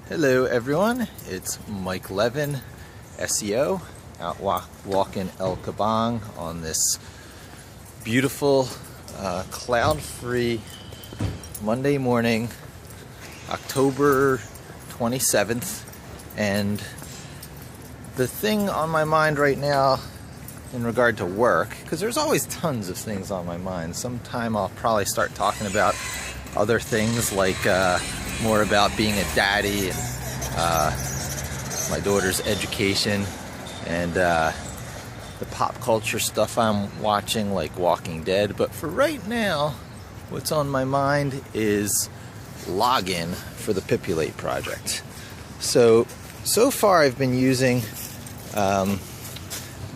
Hello everyone, it's Mike Levin, SEO, out walking El Kabong on this beautiful cloud-free Monday morning, October 27th, and the thing on my mind right now in regard to work, because there's always tons of things on my mind. Sometime I'll probably start talking about other things like more about being a daddy and my daughter's education and the pop culture stuff I'm watching, like Walking Dead. But for right now, what's on my mind is login for the Pipulate project. So far I've been using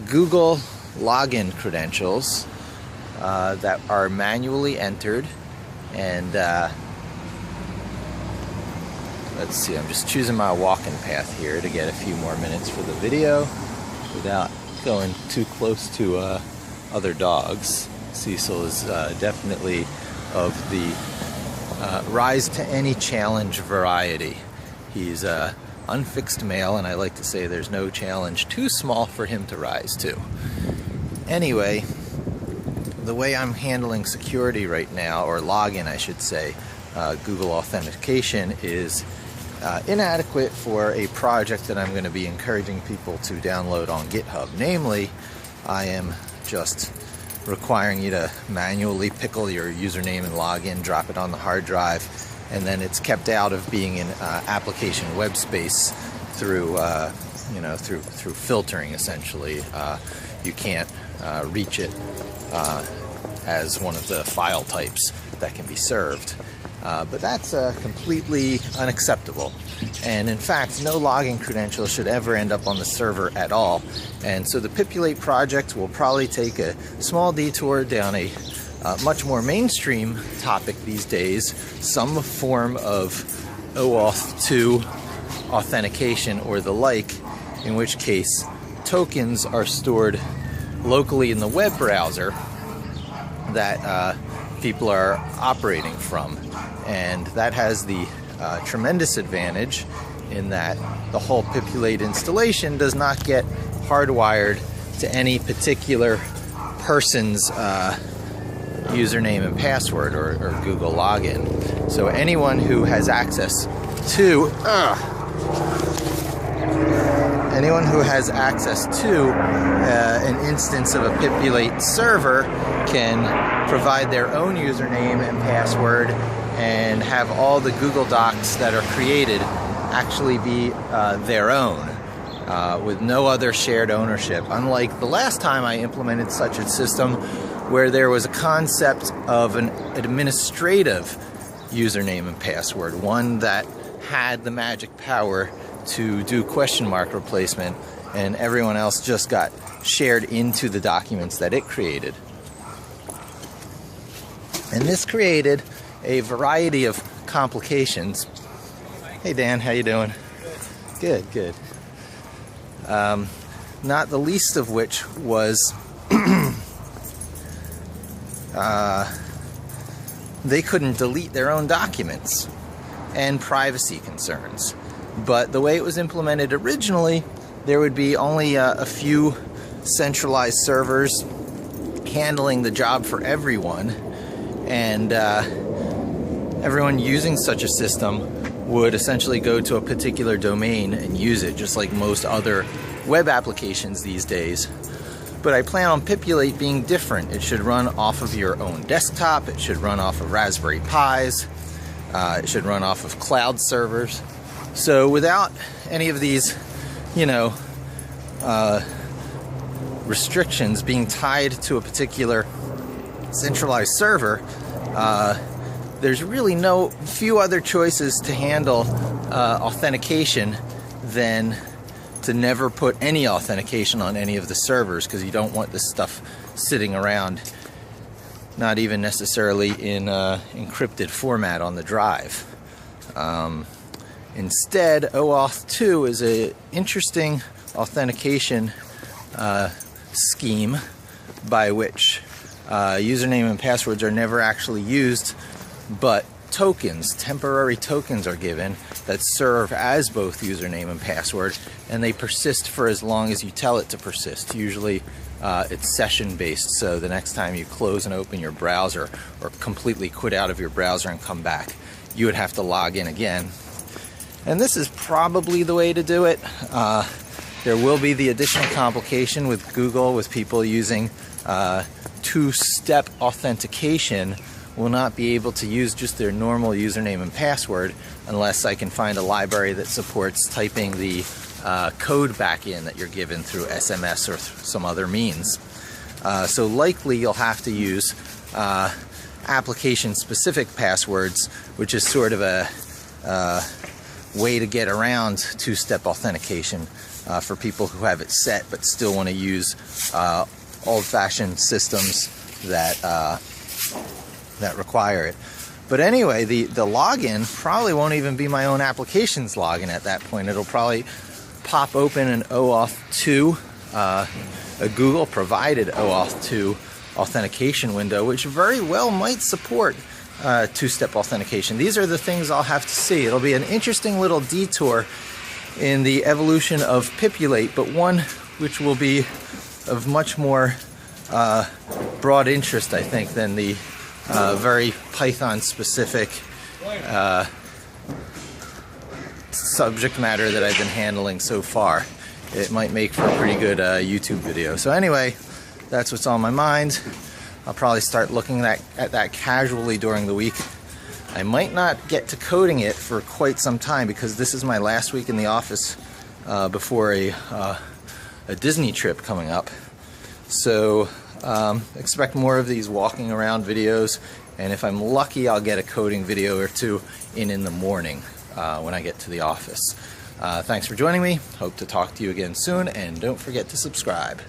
Google login credentials that are manually entered, and let's see, I'm just choosing my walking path here to get a few more minutes for the video without going too close to other dogs. Cecil is definitely of the rise to any challenge variety. He's unfixed male, and I like to say there's no challenge too small for him to rise to. Anyway, the way I'm handling security right now, or login I should say, Google authentication, is inadequate for a project that I'm going to be encouraging people to download on GitHub. Namely, I am just requiring you to manually pickle your username and login, drop it on the hard drive, and then it's kept out of being in application web space through through filtering. Essentially, you can't reach it as one of the file types that can be served. But that's completely unacceptable. And in fact, no logging credential should ever end up on the server at all. And so the Pipulate project will probably take a small detour down a much more mainstream topic these days, some form of OAuth2 authentication or the like, in which case tokens are stored locally in the web browser that people are operating from. And that has the tremendous advantage in that the whole Pipulate installation does not get hardwired to any particular person's username and password or Google login. So anyone who has access to an instance of a Pipulate server can provide their own username and password and have all the Google Docs that are created actually be their own, with no other shared ownership. Unlike the last time I implemented such a system, where there was a concept of an administrative username and password, one that had the magic power to do question mark replacement, and everyone else just got shared into the documents that it created. And this created a variety of complications. Hey Dan, how you doing? Good, good. Not the least of which was they couldn't delete their own documents, and privacy concerns. But the way it was implemented originally, there would be only a few centralized servers handling the job for everyone, and everyone using such a system would essentially go to a particular domain and use it, just like most other web applications these days. But I plan on Pipulate being different. It should run off of your own desktop, it should run off of Raspberry Pis, it should run off of cloud servers. So without any of these, restrictions being tied to a particular centralized server, there's really few other choices to handle authentication than to never put any authentication on any of the servers, because you don't want this stuff sitting around, not even necessarily in encrypted format on the drive. Instead, OAuth2 is an interesting authentication scheme by which username and passwords are never actually used, but tokens, temporary tokens are given that serve as both username and password, and they persist for as long as you tell it to persist. Usually it's session based, so the next time you close and open your browser or completely quit out of your browser and come back, you would have to log in again. And this is probably the way to do it. There will be the additional complication with Google, with people using two-step authentication will not be able to use just their normal username and password unless I can find a library that supports typing the code back in that you're given through SMS or some other means. So likely you'll have to use application-specific passwords, which is sort of a way to get around two-step authentication for people who have it set but still want to use old-fashioned systems that require it. But anyway, the login probably won't even be my own application's login at that point. It'll probably pop open an OAuth2, a Google-provided OAuth2 authentication window, which very well might support two-step authentication. These are the things I'll have to see. It'll be an interesting little detour in the evolution of Pipulate, but one which will be of much more broad interest, I think, than the very Python-specific subject matter that I've been handling so far. It might make for a pretty good YouTube video. So anyway, that's what's on my mind. I'll probably start looking at that casually during the week. I might not get to coding it for quite some time because this is my last week in the office before a Disney trip coming up. So expect more of these walking around videos, and if I'm lucky I'll get a coding video or two in the morning when I get to the office. Thanks for joining me. Hope to talk to you again soon, and don't forget to subscribe.